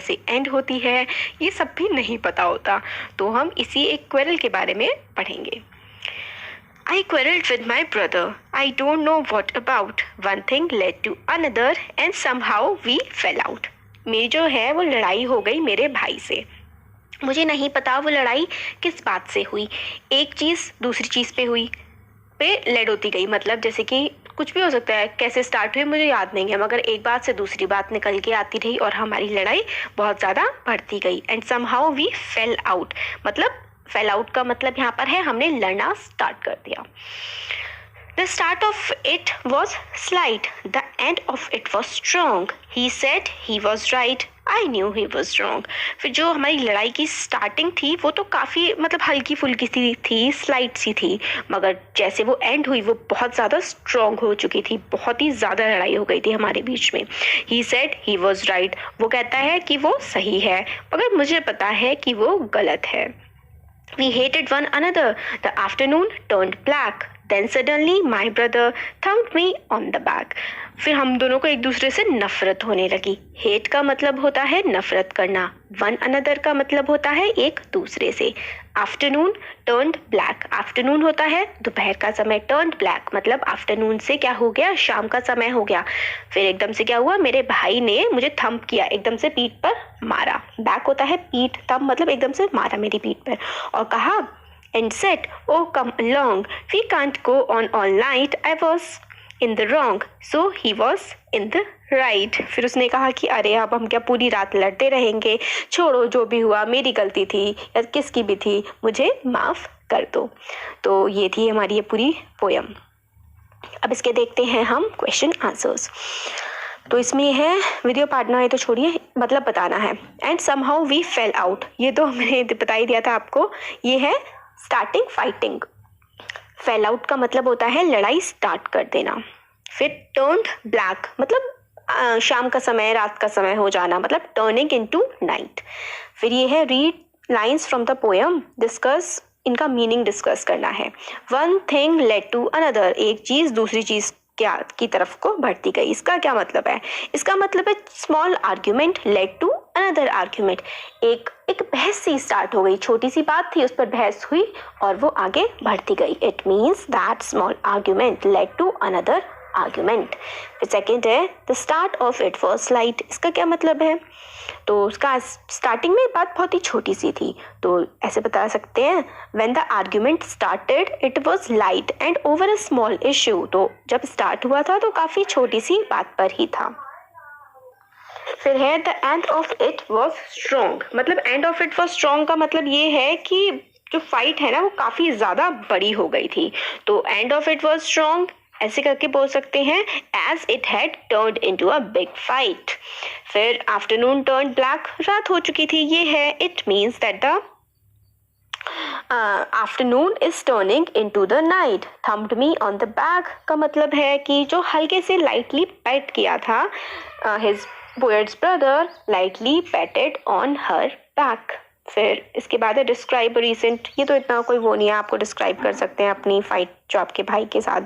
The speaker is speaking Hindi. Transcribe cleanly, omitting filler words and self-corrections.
से एंड होती है, ये सब भी नहीं पता होता। तो हम इसी एक क्वेरल के बारे में पढ़ेंगे। I quarreled with my brother. I don't know what about. One thing led to another and somehow we fell out. मेरी जो है वो लड़ाई हो गई मेरे भाई से। मुझे नहीं पता वो लड़ाई किस बात से हुई। एक चीज़ दूसरी चीज़ पे हुई, पे लेड होती गई। मतलब जैसे कि कुछ भी हो सकता है, कैसे स्टार्ट हुई मुझे याद नहीं है, मगर एक बात से दूसरी बात निकल के आती रही और हमारी लड़ाई बहुत ज़्यादा बढ़ती गई। And somehow we fell out, मतलब फेल आउट का मतलब यहाँ पर है हमने लड़ना स्टार्ट कर दिया। The start of it was slight, the end of it was strong. He said he was right. I knew he was wrong. फिर जो हमारी लड़ाई की स्टार्टिंग थी वो तो काफ़ी मतलब हल्की फुल्की सी थी, स्लाइट सी थी, मगर जैसे वो एंड हुई वो बहुत ज़्यादा स्ट्रॉन्ग हो चुकी थी, बहुत ही ज़्यादा लड़ाई हो गई थी हमारे बीच में। He said he was right. वो कहता है कि वो सही है, मगर मुझे पता है कि वो गलत है। We hated one another. The afternoon turned black. Then suddenly my brother thumped me on the back. फिर हम दोनों को एक दूसरे से नफरत होने लगी। हेट का मतलब होता है नफरत करना, वन अनदर का मतलब होता है एक दूसरे से। आफ्टरनून टर्न्ड ब्लैक, आफ्टरनून होता है दोपहर का समय, टर्न्ड ब्लैक मतलब आफ्टरनून से क्या हो गया, शाम का समय हो गया। फिर एकदम से क्या हुआ, मेरे भाई ने मुझे थंप किया, एकदम से पीठ पर मारा। बैक होता है पीठ, थंप मतलब एकदम से मारा मेरी पीठ पर और कहा and said, "Oh, come along. We can't go on all night. I was in the wrong, so he was in the right." फिर उसने कहा कि अरे अब हम क्या पूरी रात लड़ते रहेंगे, छोड़ो जो भी हुआ मेरी गलती थी या किसकी भी थी, मुझे माफ़ कर दो। तो ये थी हमारी ये पूरी पोयम। अब इसके देखते हैं हम क्वेश्चन आंसर्स। तो इसमें है वीडियो पार्टनर है तो छोड़िए, मतलब बताना है। And somehow we fell out, ये तो मैंने बता ही दिया था आपको, ये है स्टार्टिंग फाइटिंग। फेल आउट का मतलब होता है लड़ाई स्टार्ट कर देना। फिर टर्न्ड ब्लैक मतलब शाम का समय, रात का समय हो जाना, मतलब टर्निंग इनटू नाइट। फिर ये है read lines from the poem, discuss, इनका मीनिंग डिस्कस करना है। One thing led to another, एक चीज़ दूसरी चीज़ की तरफ को बढ़ती गई। इसका क्या मतलब है, इसका मतलब है small argument led to another argument, एक बहस सी स्टार्ट हो गई, छोटी सी बात थी उस पर बहस हुई और वो आगे बढ़ती गई। It means that small argument led to another argument. फिर सेकेंड है the start of it was slight, इसका क्या मतलब है, तो उसका स्टार्टिंग में बात बहुत ही छोटी सी थी, तो ऐसे बता सकते हैं when the argument started it was light and over a small issue, तो जब स्टार्ट हुआ था तो काफ़ी छोटी सी बात पर ही था। फिर है the end of it was strong, मतलब end of it was strong का मतलब ये है कि जो फाइट है ना वो काफ़ी ज़्यादा बड़ी हो गई थी, तो end of it was strong ऐसे करके बोल सकते हैं as it had turned into a big fight. फिर आफ्टरनून टर्न्ड ब्लैक, रात हो चुकी थी, ये है it means that the afternoon is turning into the night. Thumped me on the back का मतलब है कि जो हल्के से लाइटली पैट किया था, his poets brother lightly पैटेड on her back. फिर इसके बाद है डिस्क्राइब रिसेंट, ये तो इतना कोई वो नहीं है, आपको डिस्क्राइब कर सकते हैं अपनी फाइट जो आपके भाई के साथ